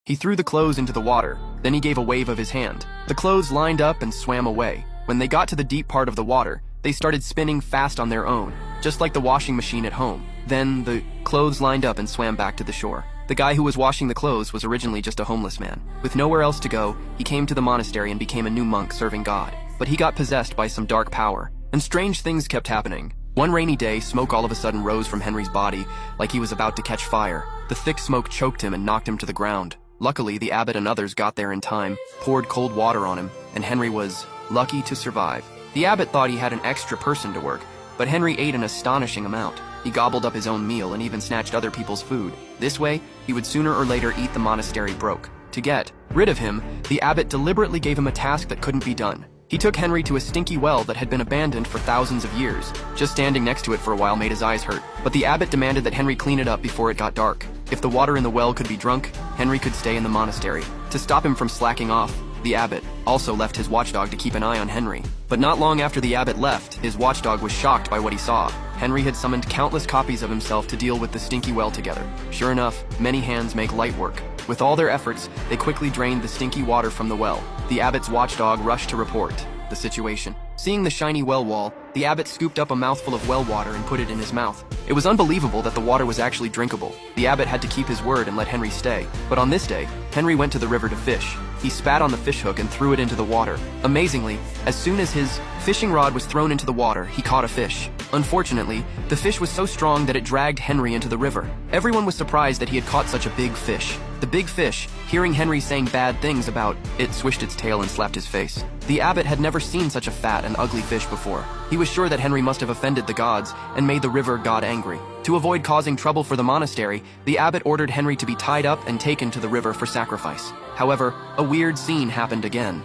He threw the clothes into the water, then he gave a wave of his hand. The clothes lined up and swam away. When they got to the deep part of the water, they started spinning fast on their own, just like the washing machine at home. Then the clothes lined up and swam back to the shore. The guy who was washing the clothes was originally just a homeless man. With nowhere else to go, he came to the monastery and became a new monk serving God. But he got possessed by some dark power, and strange things kept happening. One rainy day, smoke all of a sudden rose from Henry's body, like he was about to catch fire. The thick smoke choked him and knocked him to the ground. Luckily, the abbot and others got there in time, poured cold water on him, and Henry was lucky to survive. The abbot thought he had an extra person to work, but Henry ate an astonishing amount. He gobbled up his own meal and even snatched other people's food. This way, he would sooner or later eat the monastery broke. To get rid of him, the abbot deliberately gave him a task that couldn't be done. He took Henry to a stinky well that had been abandoned for thousands of years. Just standing next to it for a while made his eyes hurt, but the abbot demanded that Henry clean it up before it got dark. If the water in the well could be drunk, Henry could stay in the monastery. To stop him from slacking off, the abbot also left his watchdog to keep an eye on Henry. But not long after the abbot left, his watchdog was shocked by what he saw. Henry had summoned countless copies of himself to deal with the stinky well together. Sure enough, many hands make light work. With all their efforts, they quickly drained the stinky water from the well. The abbot's watchdog rushed to report the situation. Seeing the shiny well wall, the abbot scooped up a mouthful of well water and put it in his mouth. It was unbelievable that the water was actually drinkable. The abbot had to keep his word and let Henry stay. But on this day, Henry went to the river to fish. He spat on the fish hook and threw it into the water. Amazingly, as soon as his fishing rod was thrown into the water, he caught a fish. Unfortunately, the fish was so strong that it dragged Henry into the river. Everyone was surprised that he had caught such a big fish. The big fish, hearing Henry saying bad things about it, swished its tail and slapped his face. The abbot had never seen such a fat and ugly fish before. He was sure that Henry must have offended the gods and made the river god angry. To avoid causing trouble for the monastery, the abbot ordered Henry to be tied up and taken to the river for sacrifice. However, a weird scene happened again.